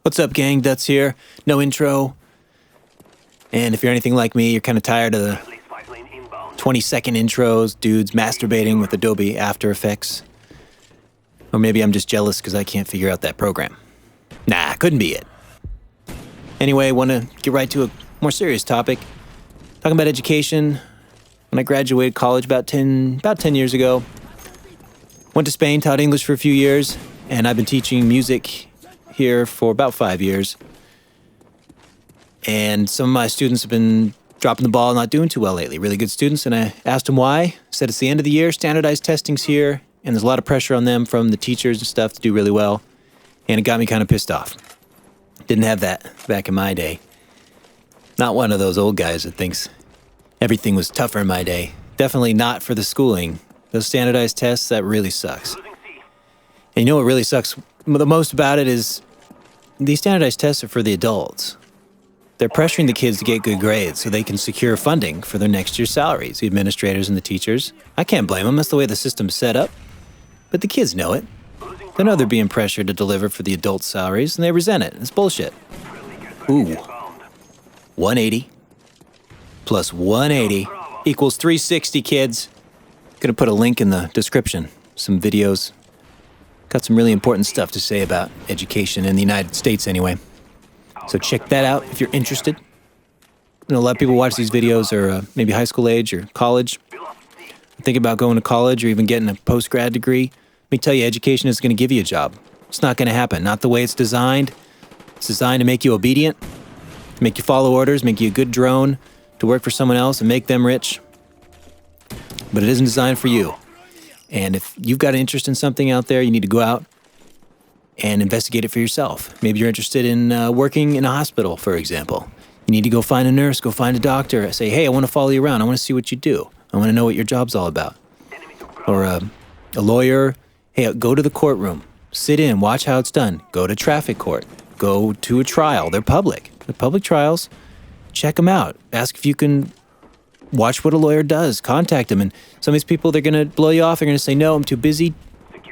What's up, gang? Duts here. No intro. And if you're anything like me, you're kind of tired of the 20-second intros, dudes masturbating with Adobe After Effects. Or maybe I'm just jealous because I can't figure out that program. Nah, couldn't be it. Anyway, want to get right to a more serious topic. Talking about education. When I graduated college about 10 years ago, went to Spain, taught English for a few years, and I've been teaching music here for about 5 years. And some of my students have been dropping the ball, not doing too well lately. Really good students, and I asked them why. Said it's the end of the year, standardized testing's here, and there's a lot of pressure on them from the teachers and stuff to do really well. And it got me kind of pissed off. Didn't have that back in my day. Not one of those old guys that thinks everything was tougher in my day. Definitely not for the schooling. Those standardized tests, that really sucks. And you know what really sucks the most about it is these standardized tests are for the adults. They're pressuring the kids to get good grades so they can secure funding for their next year's salaries, the administrators and the teachers. I can't blame them. That's the way the system's set up. But the kids know it. They know they're being pressured to deliver for the adult salaries, and they resent it. It's bullshit. Ooh. 180 plus 180 equals 360, kids. Gonna put a link in the description. Some videos. Got some really important stuff to say about education in the United States anyway. So check that out if you're interested. You know, a lot of people watch these videos are maybe high school age or college. Think about going to college or even getting a post-grad degree. Let me tell you, education is going to give you a job. It's not going to happen. Not the way it's designed. It's designed to make you obedient, to make you follow orders, make you a good drone, to work for someone else and make them rich. But it isn't designed for you. And if you've got an interest in something out there, you need to go out and investigate it for yourself. Maybe you're interested in working in a hospital, for example. You need to go find a nurse, go find a doctor. Say, hey, I want to follow you around. I want to see what you do. I want to know what your job's all about. Or a lawyer. Hey, go to the courtroom. Sit in, watch how it's done. Go to traffic court. Go to a trial. They're public. They're public trials. Check them out. Ask if you can watch what a lawyer does. Contact them. And some of these people, they're going to blow you off. They're going to say, no, I'm too busy.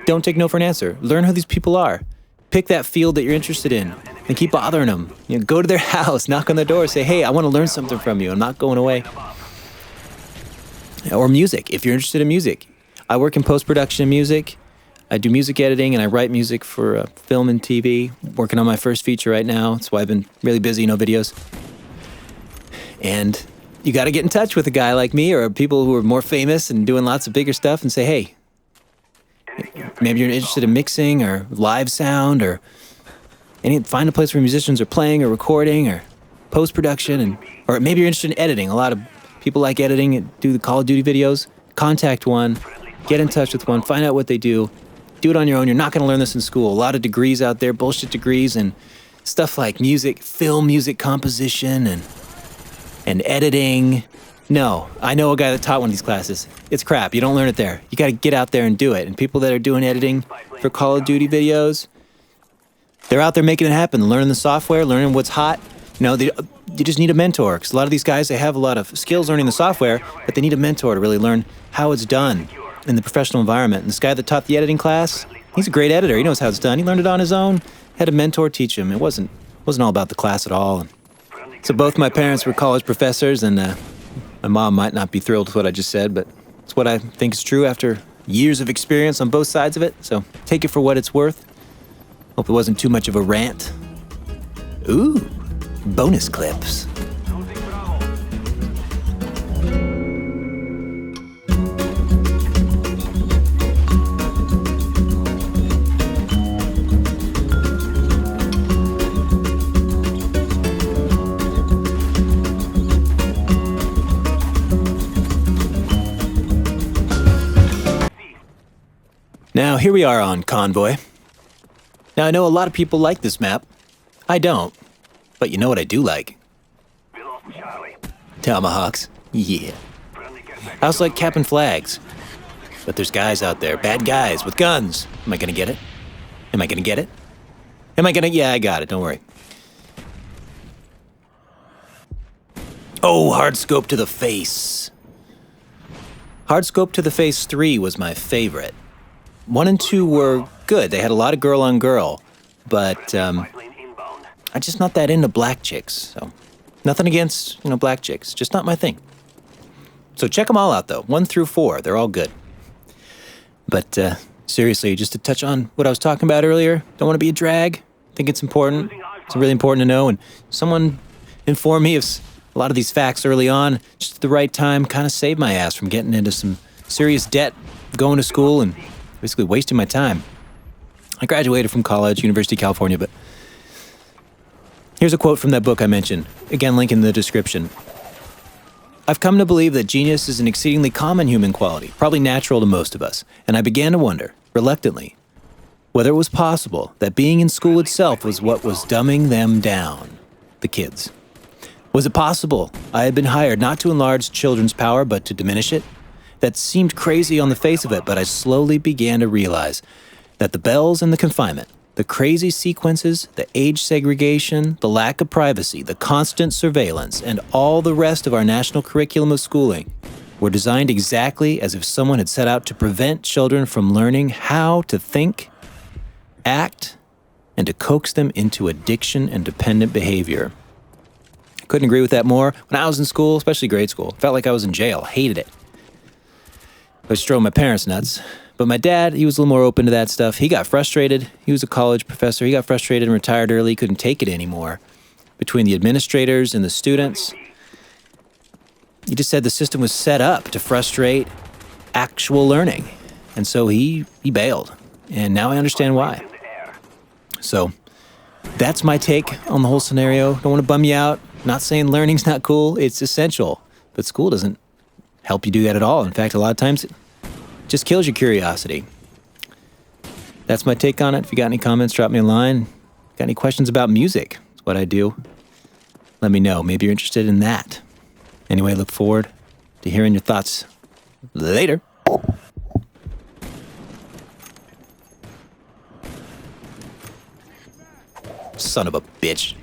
Don't take no for an answer. Learn who these people are. Pick that field that you're interested in and keep bothering them. You know, go to their house, knock on their door, say, hey, I want to learn something from you. I'm not going away. Or music, if you're interested in music. I work in post-production music. I do music editing and I write music for film and TV. Working on my first feature right now. That's why I've been really busy, no videos. And you got to get in touch with a guy like me or people who are more famous and doing lots of bigger stuff and say, hey, maybe you're interested in mixing or live sound or find a place where musicians are playing or recording or post-production, or maybe you're interested in editing. A lot of people like editing and do the Call of Duty videos. Contact one, get in touch with one, find out what they do. Do it on your own. You're not going to learn this in school. A lot of degrees out there, bullshit degrees, and stuff like music, film music composition and editing. No, I know a guy that taught one of these classes. It's crap. You don't learn it there. You got to get out there and do it. And people that are doing editing for Call of Duty videos, they're out there making it happen, learning the software, learning what's hot. You know, you just need a mentor. Because a lot of these guys, they have a lot of skills learning the software, but they need a mentor to really learn how it's done in the professional environment. And this guy that taught the editing class, he's a great editor. He knows how it's done. He learned it on his own, had a mentor teach him. It wasn't all about the class at all. So both my parents were college professors, and my mom might not be thrilled with what I just said, but it's what I think is true after years of experience on both sides of it. So take it for what it's worth. Hope it wasn't too much of a rant. Ooh, bonus clips. Now, here we are on Convoy. Now, I know a lot of people like this map. I don't. But you know what I do like? Tomahawks. Yeah. I also like capping flags. But there's guys out there, bad guys with guns. Am I gonna get it? Am I gonna get it? Yeah, I got it, don't worry. Oh, hard scope to the face. Hard scope to the face 3 was my favorite. 1 and 2 were good. They had a lot of girl on girl, but I'm just not that into black chicks. So nothing against, black chicks. Just not my thing. So check them all out, though. 1 through 4. They're all good. But seriously, just to touch on what I was talking about earlier, don't want to be a drag. I think it's important. It's really important to know. And someone informed me of a lot of these facts early on, just at the right time, kind of saved my ass from getting into some serious debt, going to school, and basically wasting my time. I graduated from college, University of California, but here's a quote from that book I mentioned. Again, link in the description. I've come to believe that genius is an exceedingly common human quality, probably natural to most of us, and I began to wonder, reluctantly, whether it was possible that being in school itself was what was dumbing them down, the kids. Was it possible I had been hired not to enlarge children's power, but to diminish it? That seemed crazy on the face of it, but I slowly began to realize that the bells and the confinement, the crazy sequences, the age segregation, the lack of privacy, the constant surveillance, and all the rest of our national curriculum of schooling were designed exactly as if someone had set out to prevent children from learning how to think, act, and to coax them into addiction and dependent behavior. Couldn't agree with that more. When I was in school, especially grade school, felt like I was in jail. Hated it. I was drove my parents nuts. But my dad, he was a little more open to that stuff. He got frustrated. He was a college professor. He got frustrated and retired early. He couldn't take it anymore. Between the administrators and the students, he just said the system was set up to frustrate actual learning. And so he bailed. And now I understand why. So that's my take on the whole scenario. Don't want to bum you out. Not saying learning's not cool. It's essential. But school doesn't help you do that at all. In fact, a lot of times it just kills your curiosity. That's my take on it. If you got any comments, drop me a line. Got any questions about music? That's what I do. Let me know. Maybe you're interested in that. Anyway, look forward to hearing your thoughts later. Son of a bitch.